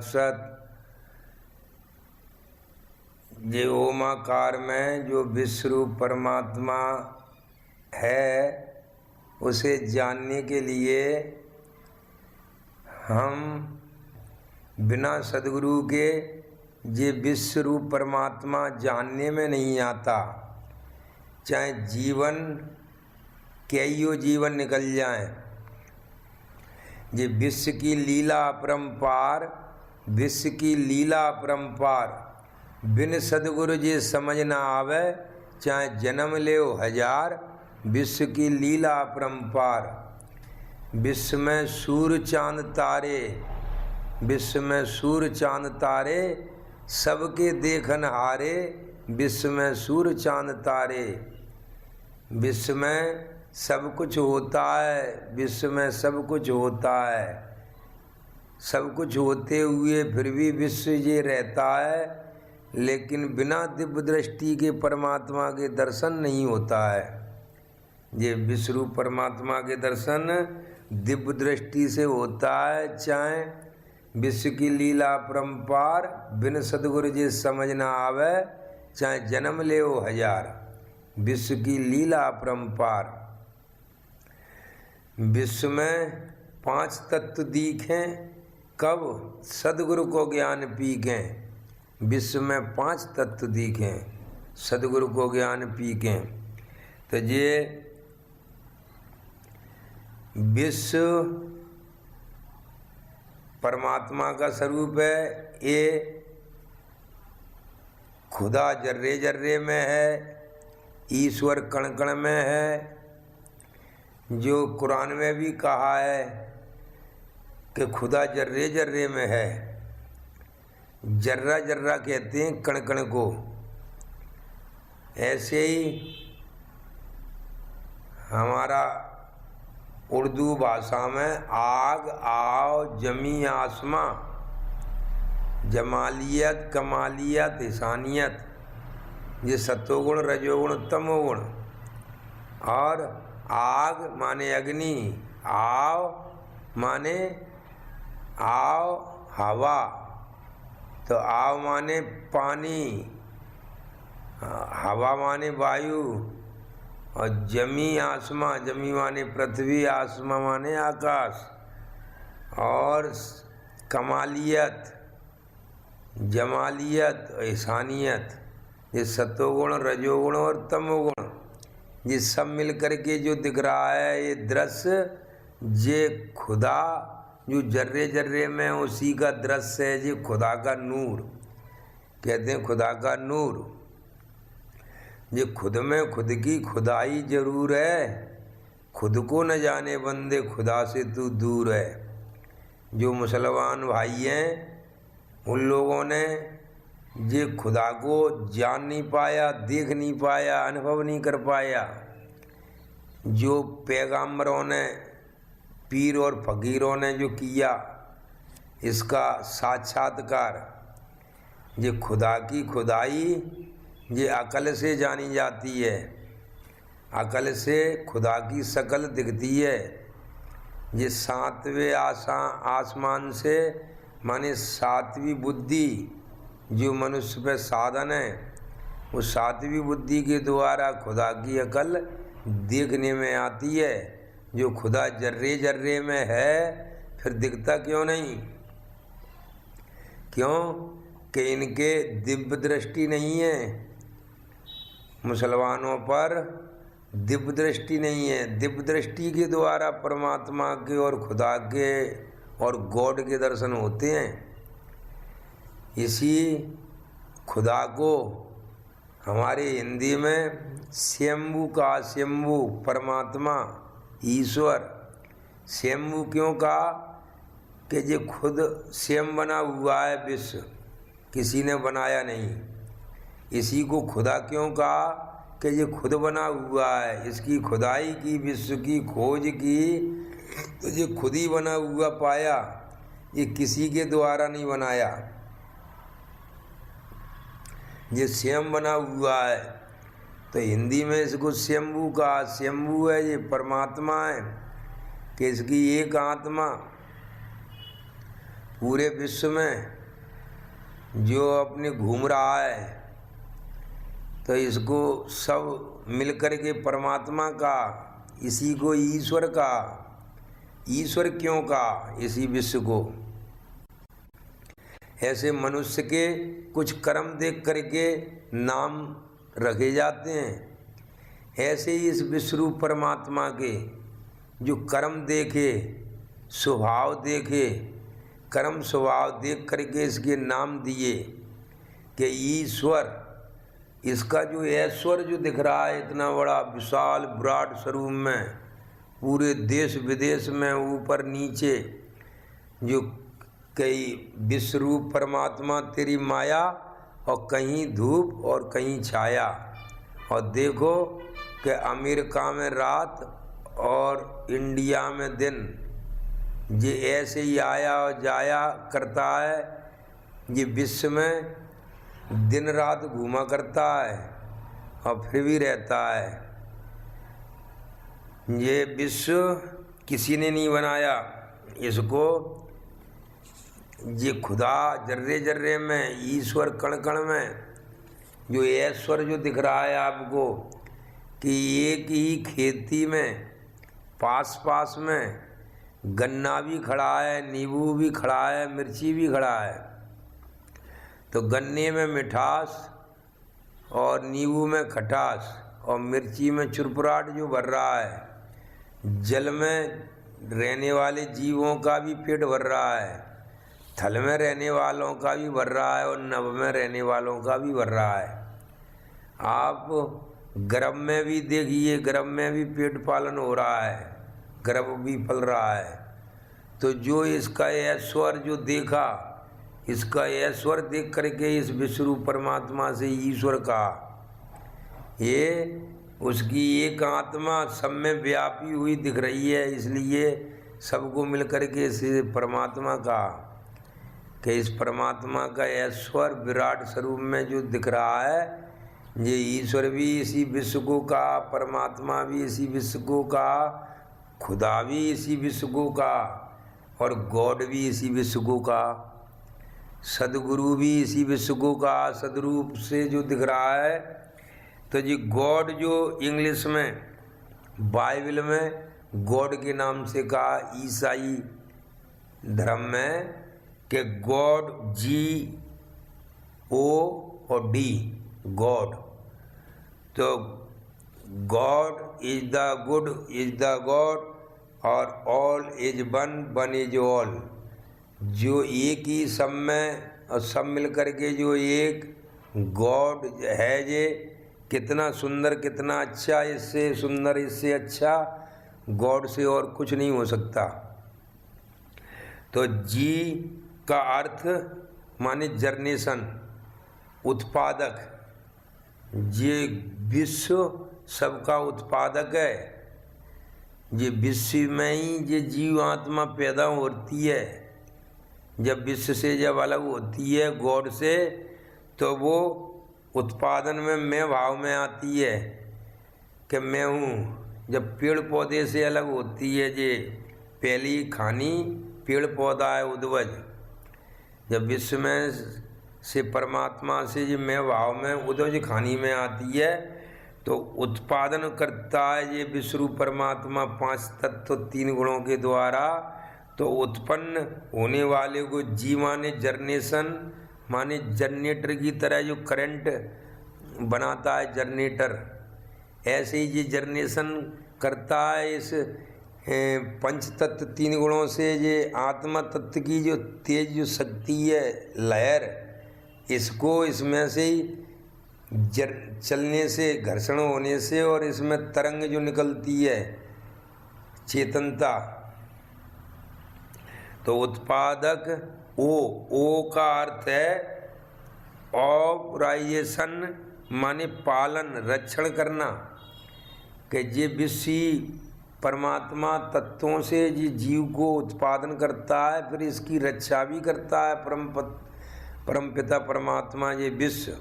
मकसद ये ओमाकार में जो विश्वरूप परमात्मा है उसे जानने के लिए हम बिना सद्गुरु के ये विश्वरूप परमात्मा जानने में नहीं आता। चाहे जीवन कईयों जीवन निकल जाए, ये विश्व की लीला अपरंपार, विश्व की अपरंपार बिन सद्गुरु जी समझ न आवे, चाहे जन्म ले हजार, विश्व की लीला अपरंपार। विश्व में सूर्य चांद तारे, विश्व में सूर्य चांद तारे, सबके देखन हारे, विश्व में सूर्य चांद तारे। विश्व में सब कुछ होता है, विश्व में सब कुछ होता है, सब कुछ होते हुए फिर भी विश्व ये रहता है, लेकिन बिना दिव्य दृष्टि के परमात्मा के दर्शन नहीं होता है। ये विश्वरूप परमात्मा के दर्शन दिव्य दृष्टि से होता है। चाहे विश्व की लीला अपरंपार बिन सद्गुरु जी समझ न आवे, चाहे जन्म ले हजार, विश्व की लीला अपरंपार। विश्व में 5 तत्व दिखें, कब सद्गुरु को ज्ञान पीकें। विश्व में 5 तत्व दिखें, सद्गुरु को ज्ञान पीकें। तो ये विश्व परमात्मा का स्वरूप है। ये खुदा जर्रे जर्रे में है, ईश्वर कण कण में है। जो कुरान में भी कहा है कि खुदा जर्रे जर्रे में है। जर्रा जर्रा कहते हैं कण कण को। ऐसे ही हमारा उर्दू भाषा में आग, आओ, जमी, आसमां, जमालियत, कमालियत, इंसानियत, ये सत्वगुण, रजोगुण, तमोगुण। और आग माने अग्नि, आओ माने आओ हवा, तो आओ माने पानी, हवा माने वायु, और जमी आसमां, जमी माने पृथ्वी, आसमां माने आकाश। और कमालियत, जमालियत, इंसानियत, ये सत्वगुण, रजोगुण और तमोगुण, ये सब मिल कर के जो दिख रहा है ये दृश्य, ये खुदा जो जर्रे जर्रे में उसी का दृश्य है। ये खुदा का नूर कहते हैं, खुदा का नूर। ये खुद में खुद की खुदाई जरूर है, खुद को न जाने बंदे खुदा से तू दूर है। जो मुसलमान भाई हैं उन लोगों ने ये खुदा को जान नहीं पाया, देख नहीं पाया, अनुभव नहीं कर पाया। जो पैगंबरों ने, पीर और फकीरों ने जो किया इसका साक्षात्कार, ये खुदा की खुदाई ये अकल से जानी जाती है। अकल से खुदा की शकल दिखती है। ये 7वें आसमान से माने 7वीं बुद्धि जो मनुष्य पे साधन है, वो 7वीं बुद्धि के द्वारा खुदा की अकल देखने में आती है। जो खुदा जर्रे जर्रे में है फिर दिखता क्यों नहीं? क्यों कि इनके दिव्य दृष्टि नहीं है। मुसलमानों पर दिव्य दृष्टि नहीं है। दिव्य दृष्टि के द्वारा परमात्मा के और खुदा के और गॉड के दर्शन होते हैं। इसी खुदा को हमारे हिंदी में स्वयंभू का, स्वयंभू परमात्मा ईश्वर। स्वयंभू क्यों कहा कि ये खुद स्वयं बना हुआ है, विश्व किसी ने बनाया नहीं। इसी को खुदा क्यों कहा कि ये खुद बना हुआ है। इसकी खुदाई की, विश्व की खोज की, तो ये खुद ही बना हुआ पाया, ये किसी के द्वारा नहीं बनाया। ये स्वयं बना हुआ है। तो हिंदी में इसको स्वयंभू का, स्वयंभू है, ये परमात्मा है कि इसकी एक आत्मा। पूरे विश्व में जो अपने घूम रहा है, तो इसको सब मिलकर के परमात्मा का, इसी को ईश्वर का। ईश्वर क्यों का? इसी विश्व को। ऐसे मनुष्य के कुछ कर्म देख करके नाम रखे जाते हैं। ऐसे ही इस विश्वरूप परमात्मा के जो कर्म देखे, स्वभाव देखे, कर्म स्वभाव देख करके इसके नाम दिए कि ईश्वर। इसका जो ऐश्वर्य जो दिख रहा है इतना बड़ा विशाल विराट स्वरूप में, पूरे देश विदेश में ऊपर नीचे, जो कई विश्वरूप परमात्मा तेरी माया, और कहीं धूप और कहीं छाया। और देखो कि अमेरिका में रात और इंडिया में दिन, ये ऐसे ही आया और जाया करता है। ये विश्व में दिन रात घूमा करता है और फिर भी रहता है। ये विश्व किसी ने नहीं बनाया इसको। ये खुदा जर्रे जर्रे में, ईश्वर कण कण में, जो ऐश्वर्य जो दिख रहा है आपको कि एक ही खेती में पास पास में गन्ना भी खड़ा है, नींबू भी खड़ा है, मिर्ची भी खड़ा है। तो गन्ने में मिठास और नींबू में खटास और मिर्ची में चुरपुराट जो भर रहा है। जल में रहने वाले जीवों का भी पेट भर रहा है, थल में रहने वालों का भी भर रहा है, और नभ में रहने वालों का भी भर रहा है। आप गर्भ में भी देखिए, गर्भ में भी पेट पालन हो रहा है, गर्भ भी पल रहा है। तो जो इसका ऐश्वर्य जो देखा, इसका ऐश्वर्य देख करके इस विश्वरूप परमात्मा से ईश्वर का, ये उसकी एक आत्मा सब में व्यापी हुई दिख रही है। इसलिए सबको मिलकर के इस परमात्मा का, कि इस परमात्मा का ऐश्वर्य विराट स्वरूप में जो दिख रहा है, ये ईश्वर भी इसी विश्व को का, परमात्मा भी इसी विश्व को का, खुदा भी इसी विश्व को का, और गॉड भी इसी विश्व को का, सदगुरु भी इसी विश्व को का। सदरूप से जो दिख रहा है, तो ये गॉड जो इंग्लिश में बाइबल में गॉड के नाम से कहा, ईसाई धर्म में कि गॉड GOD गॉड। तो God is the good is the God, और all is one, one is all. जो एक ही सब में और सब मिल कर के जो एक गॉड है, ये कितना सुंदर, कितना अच्छा, इससे सुंदर, इससे अच्छा गॉड से और कुछ नहीं हो सकता। तो जी का अर्थ माने जर्नेशन, उत्पादक। ये विश्व सबका उत्पादक है। ये विश्व में ही ये जीव आत्मा पैदा होती है। जब विश्व से जब अलग होती है गॉड से, तो वो उत्पादन में मैं भाव में आती है कि मैं हूँ। जब पेड़ पौधे से अलग होती है, ये पहली खानी पेड़ पौधा है उद्वज। जब विश्व में से परमात्मा से ये मैं भाव में उद्वज खानी में आती है, तो उत्पादन करता है ये विश्वरूप परमात्मा 5 तत्व 3 गुणों के द्वारा। तो उत्पन्न होने वाले को जी माने जर्नेशन, माने जनरेटर की तरह जो करंट बनाता है जनरेटर, ऐसे ही ये जर्नेशन करता है इस 5 तत्व 3 गुणों से। ये आत्मा तत्व की जो तेज जो शक्ति है, लहर, इसको इसमें से ही चलने से, घर्षण होने से, और इसमें तरंग जो निकलती है, चेतनता। तो उत्पादक ओ का अर्थ है ऑपराइजेशन, माने पालन, रक्षण करना। कि ये विश्व परमात्मा तत्वों से ये जीव को उत्पादन करता है, फिर इसकी रक्षा भी करता है परमपिता परमात्मा। ये विश्व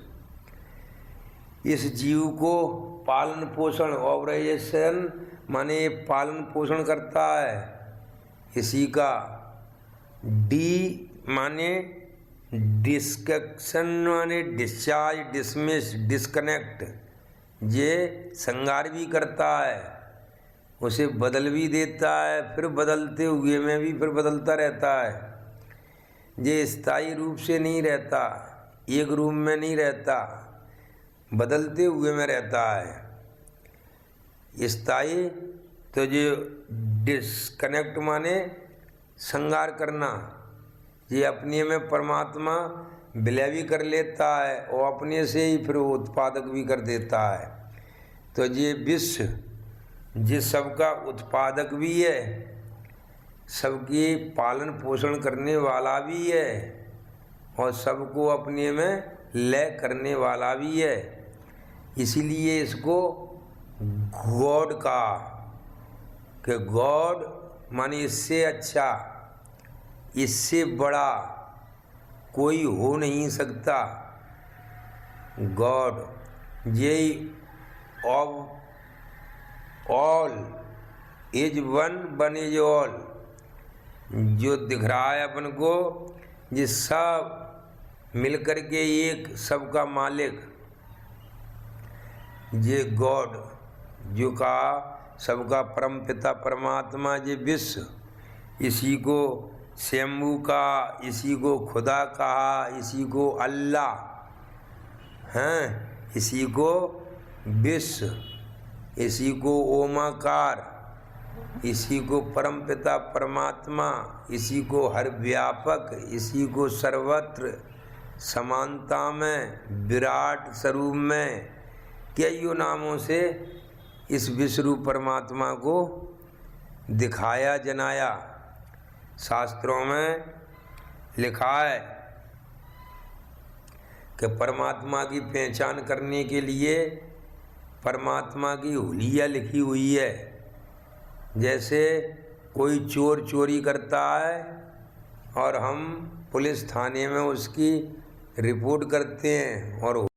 इस जीव को पालन पोषण, ऑपरेशन माने पालन पोषण करता है। इसी का डी माने डिस्कशन माने डिस्चार्ज, डिसमिस, डिस्कनेक्ट। ये संगार भी करता है, उसे बदल भी देता है, फिर बदलते हुए में भी फिर बदलता रहता है। ये स्थायी रूप से नहीं रहता, एक रूप में नहीं रहता, बदलते हुए में रहता है। स्थायी तो जो डिस्कनेक्ट माने संगार करना, ये अपने में परमात्मा विलय भी कर लेता है और अपने से ही फिर उत्पादक भी कर देता है। तो ये विश्व जिस सबका उत्पादक भी है, सबके पालन पोषण करने वाला भी है और सबको अपने में लय करने वाला भी है। इसीलिए इसको गॉड का, कि गॉड माने इससे अच्छा, इससे बड़ा कोई हो नहीं सकता। गॉड ये of all is one, one is all. जो दिख रहा है अपन को, ये सब मिलकर के एक सबका मालिक, ये गॉड जो कहा सबका परम पिता परमात्मा, ये विश्व, इसी को शंभू का, इसी को खुदा कहा, इसी को अल्लाह हैं, इसी को विश्व, इसी को ओमाकार, इसी को परम पिता परमात्मा, इसी को हर व्यापक, इसी को सर्वत्र समानता में विराट स्वरूप में कईयों नामों से इस विश्वरूप परमात्मा को दिखाया जनाया। शास्त्रों में लिखा है कि परमात्मा की पहचान करने के लिए परमात्मा की हुलिया लिखी हुई है। जैसे कोई चोर चोरी करता है और हम पुलिस थाने में उसकी रिपोर्ट करते हैं और